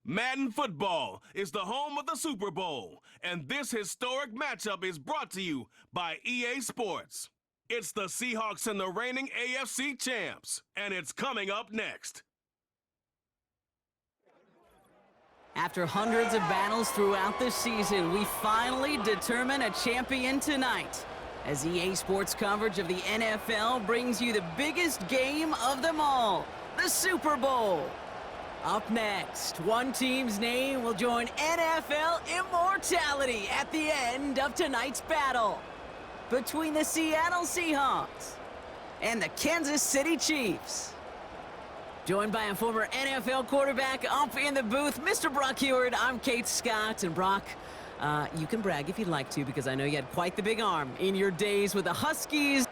Madden Football is the home of the Super Bowl, and this historic matchup is brought to you by EA Sports. It's the Seahawks and the reigning AFC champs, and it's coming up next. After hundreds of battles throughout the season, we finally determine a champion tonight, as EA Sports coverage of the NFL brings you the biggest game of them all, the Super Bowl. Up next, one team's name will join NFL immortality at the end of tonight's battle between the Seattle Seahawks and the Kansas City Chiefs. Joined by a former NFL quarterback up in the booth, Mr. Brock Heward. I'm Kate Scott, and Brock, you can brag if you'd like to, because I know you had quite the big arm in your days with the Huskies.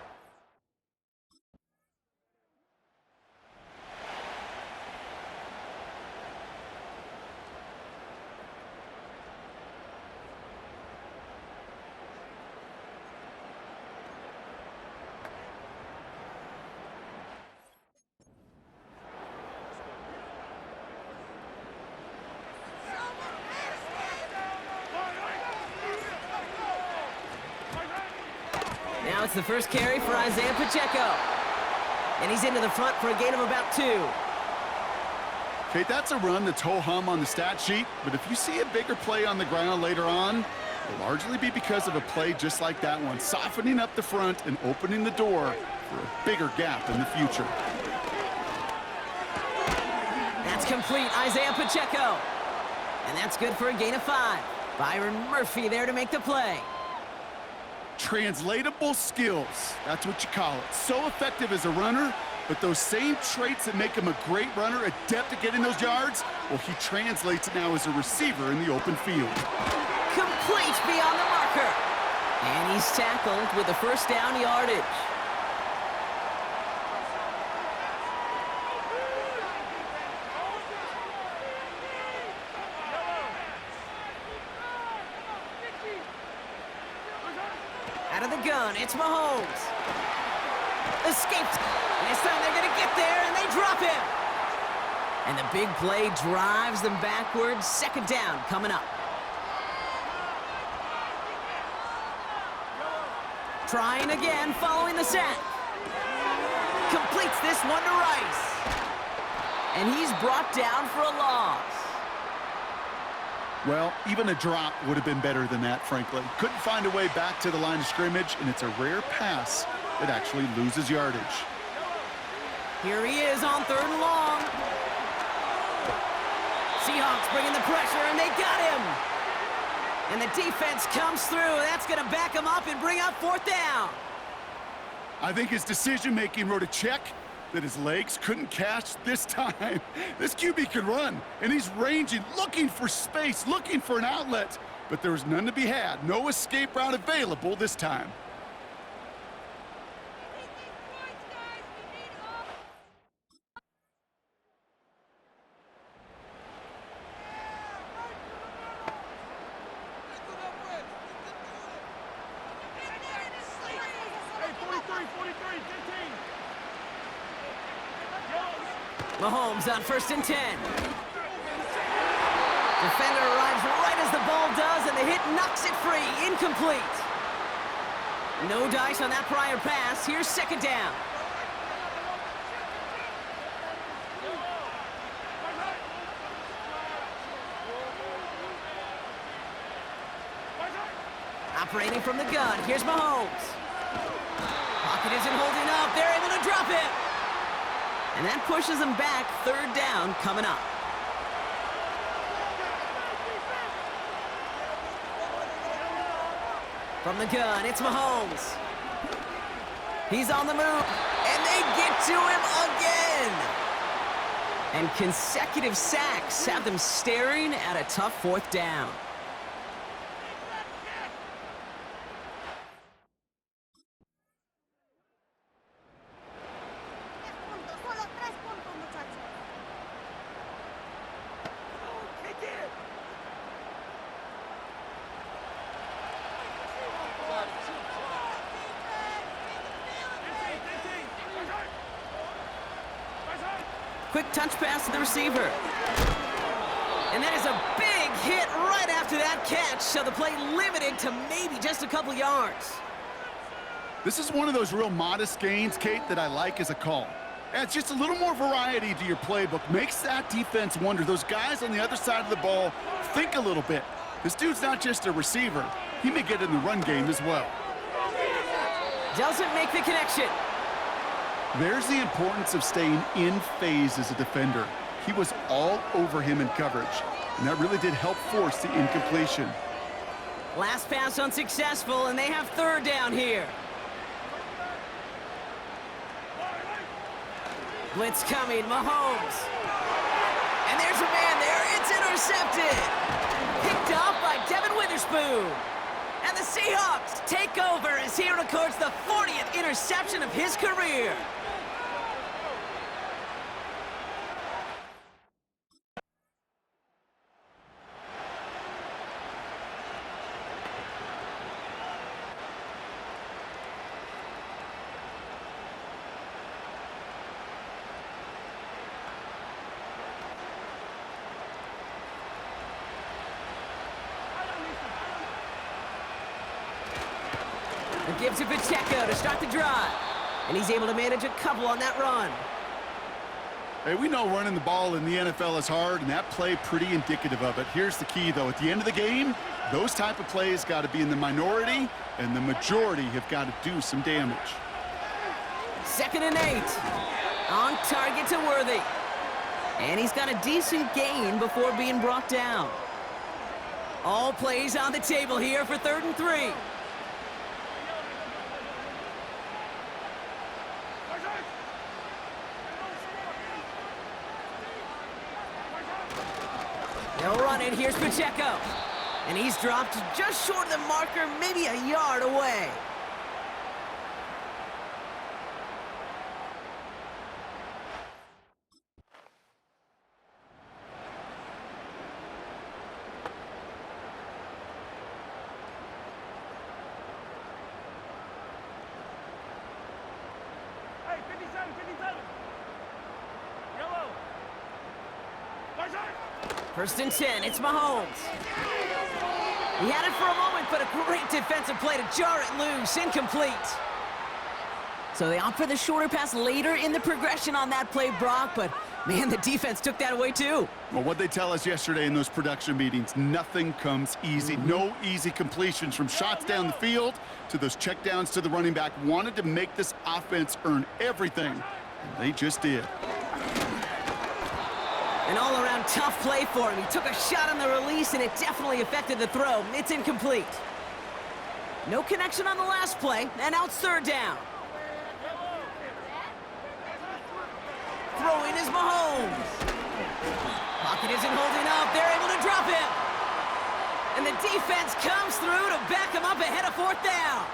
Now it's the first carry for Isaiah Pacheco. And he's into the front for a gain of about 2. Kate, that's a run that's ho-hum on the stat sheet, but if you see a bigger play on the ground later on, it'll largely be because of a play just like that one, softening up the front and opening the door for a bigger gap in the future. That's complete, Isaiah Pacheco. And that's good for a gain of 5. Byron Murphy there to make the play. Translatable skills, that's what you call it. So effective as a runner, but those same traits that make him a great runner, adept at getting those yards, well, he translates it now as a receiver in the open field. Complete beyond the marker. And he's tackled with the first down yardage. Out of the gun, it's Mahomes. Escaped. And this time they're going to get there, and they drop him. And the big play drives them backwards. Second down coming up. Trying again, following the sack. Completes this one to Rice. And he's brought down for a loss. Well, even a drop would have been better than that, frankly. Couldn't find a way back to the line of scrimmage, and it's a rare pass that actually loses yardage. Here he is on 3rd and long. Seahawks bringing the pressure, and they got him. And the defense comes through. That's going to back him up and bring up 4th down. I think his decision-making wrote a check that his legs couldn't catch this time. This QB can run, and he's ranging, looking for space, looking for an outlet. But there was none to be had. No escape route available this time. Mahomes on 1st and 10. Defender arrives right as the ball does, and the hit knocks it free. Incomplete. No dice on that prior pass. Here's 2nd down. Operating from the gun. Here's Mahomes. Pocket isn't holding up. They're able to drop it. And that pushes them back. 3rd down coming up. From the gun, it's Mahomes. He's on the move, and they get to him again. And consecutive sacks have them staring at a tough 4th down. Quick touch pass to the receiver. And that is a big hit right after that catch, so the play limited to maybe just a couple yards. This is one of those real modest gains, Kate, that I like as a call. Adds just a little more variety to your playbook. Makes that defense wonder. Those guys on the other side of the ball think a little bit. This dude's not just a receiver. He may get in the run game as well. Doesn't make the connection. There's the importance of staying in phase as a defender. He was all over him in coverage, and that really did help force the incompletion. Last pass unsuccessful, and they have third down here. Blitz coming, Mahomes. And there's a man there. It's intercepted. Picked off by Devin Witherspoon. And the Seahawks take over as he records the 40th interception of his career. Gives it Pacheco to start the drive. And he's able to manage a couple on that run. Hey, we know running the ball in the NFL is hard, and that play pretty indicative of it. Here's the key, though. At the end of the game, those type of plays got to be in the minority, and the majority have got to do some damage. 2nd and 8. On target to Worthy. And he's got a decent gain before being brought down. All plays on the table here for 3rd and 3. They'll run it. Here's Pacheco. And he's dropped just short of the marker, maybe a yard away. Hey, 57, 57. Yellow. 1st and 10, it's Mahomes. He had it for a moment, but a great defensive play to jar it loose, incomplete. So they opt for the shorter pass later in the progression on that play, Brock, but man, the defense took that away too. Well, what they tell us yesterday in those production meetings, nothing comes easy. No easy completions from shots down the field to those checkdowns to the running back. Wanted to make this offense earn everything, and they just did. An all-around tough play for him. He took a shot on the release, and it definitely affected the throw. It's incomplete. No connection on the last play, and now it's 3rd down. Throwing is Mahomes. Pocket isn't holding up. They're able to drop him. And the defense comes through to back him up ahead of 4th down.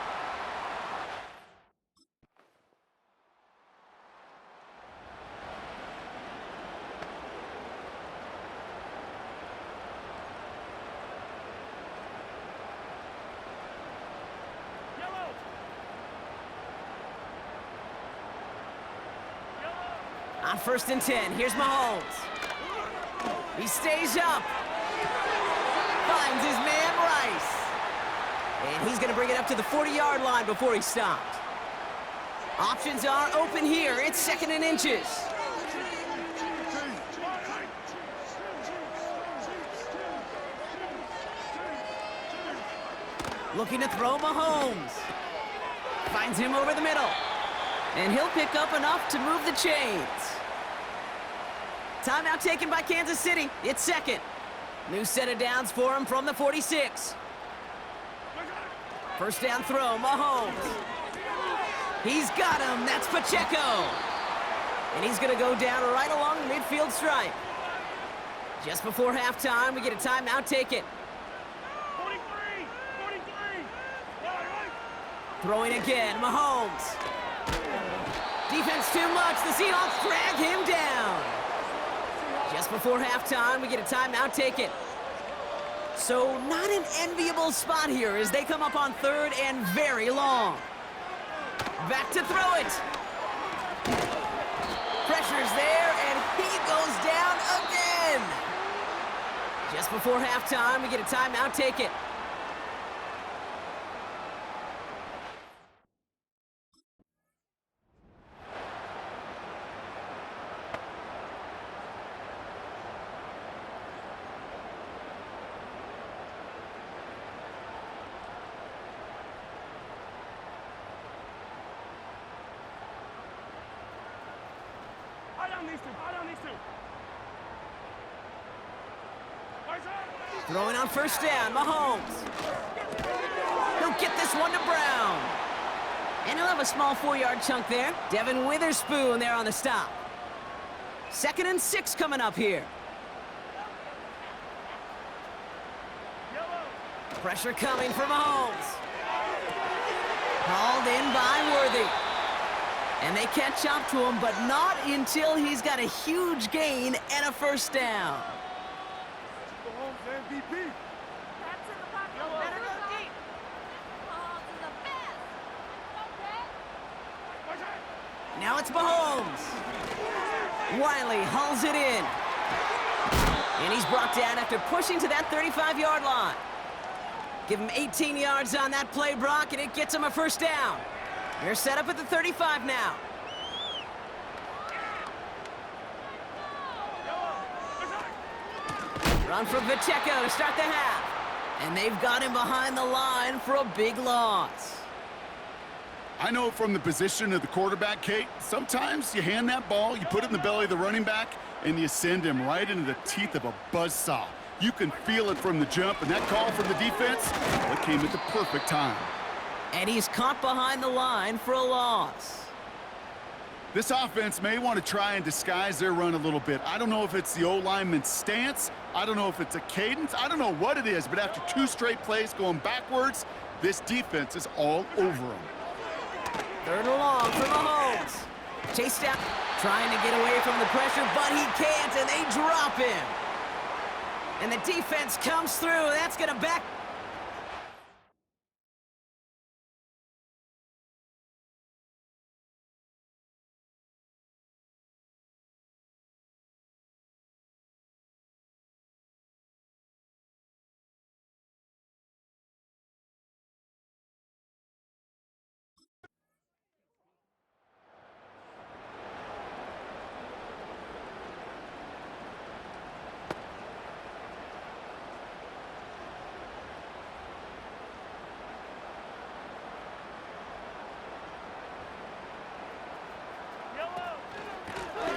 On 1st and 10, here's Mahomes. He stays up. Finds his man Rice. And he's going to bring it up to the 40-yard line before he stopped. Options are open here. It's 2nd and inches. Looking to throw Mahomes. Finds him over the middle. And he'll pick up enough to move the chains. Timeout taken by Kansas City. It's 2nd. New set of downs for him from the 46. 1st down throw, Mahomes. He's got him. That's Pacheco. And he's going to go down right along the midfield stripe. Just before halftime, we get a timeout taken. 43, 43. Throwing again, Mahomes. Defense too much. The Seahawks drag him down. Just before halftime, we get a timeout taken. So not an enviable spot here as they come up on 3rd and very long. Back to throw it. Pressure's there, and he goes down again. Just before halftime, we get a timeout. Take it. I don't need to. Throwing on first down, Mahomes. He'll get this one to Brown. And he'll have a small 4-yard chunk there. Devin Witherspoon there on the stop. 2nd and 6 coming up here. Pressure coming for Mahomes. Called in by Worthy. And they catch up to him, but not until he's got a huge gain and a first down. Mahomes MVP. That's in the pocket. Better go deep. Mahomes is the best. Okay. Now it's Mahomes. Wiley hauls it in. And he's brought down after pushing to that 35-yard line. Give him 18 yards on that play, Brock, and it gets him a first down. They're set up at the 35 now. Run from Pacheco to start the half. And they've got him behind the line for a big loss. I know from the position of the quarterback, Kate, sometimes you hand that ball, you put it in the belly of the running back, and you send him right into the teeth of a buzzsaw. You can feel it from the jump, and that call from the defense, well, it came at the perfect time. And he's caught behind the line for a loss. This offense may want to try and disguise their run a little bit. I don't know if it's the O-lineman's stance. I don't know if it's a cadence. I don't know what it is, but after 2 straight plays going backwards, this defense is all over them. 3rd and long for Mahomes. Chased out, trying to get away from the pressure, but he can't, and they drop him. And the defense comes through. That's going to back.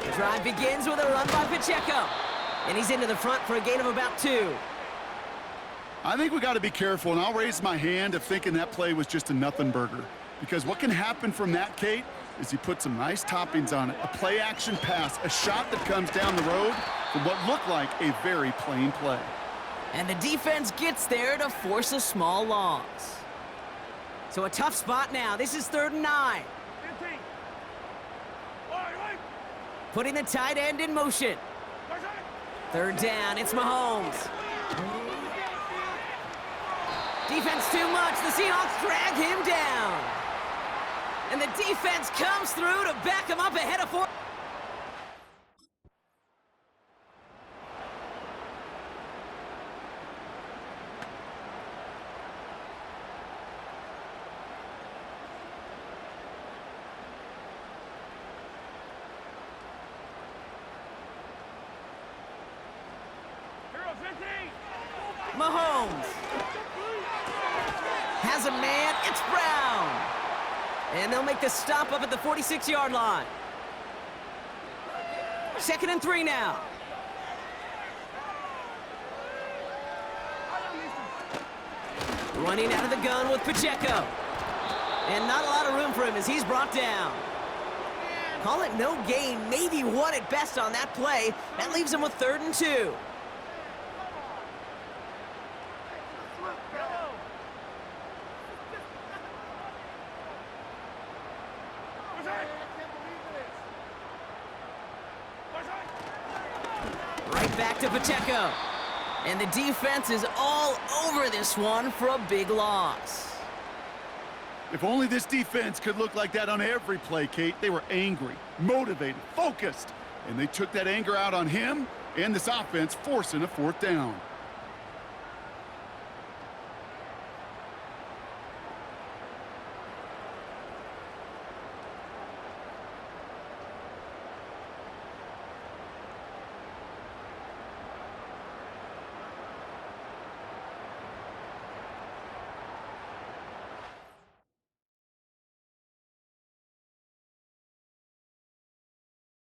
The drive begins with a run by Pacheco. And he's into the front for a gain of about 2. I think we got to be careful, and I'll raise my hand of thinking that play was just a nothing burger. Because what can happen from that, Kate, is he put some nice toppings on it. A play-action pass, a shot that comes down the road from what looked like a very plain play. And the defense gets there to force a small loss. So a tough spot now. This is 3rd and 9. Putting the tight end in motion. 3rd down, it's Mahomes. Defense too much. The Seahawks drag him down. And the defense comes through to back him up ahead of 4. Mahomes has a man. It's Brown. And they'll make the stop up at the 46-yard line. 2nd and 3 now. Running out of the gun with Pacheco. And not a lot of room for him as he's brought down. Call it no gain, maybe 1 at best on that play. That leaves him with 3rd and 2. Right back to Pacheco. And the defense is all over this one for a big loss. If only this defense could look like that on every play, Kate. They were angry, motivated, focused, and they took that anger out on him and this offense, forcing a 4th down.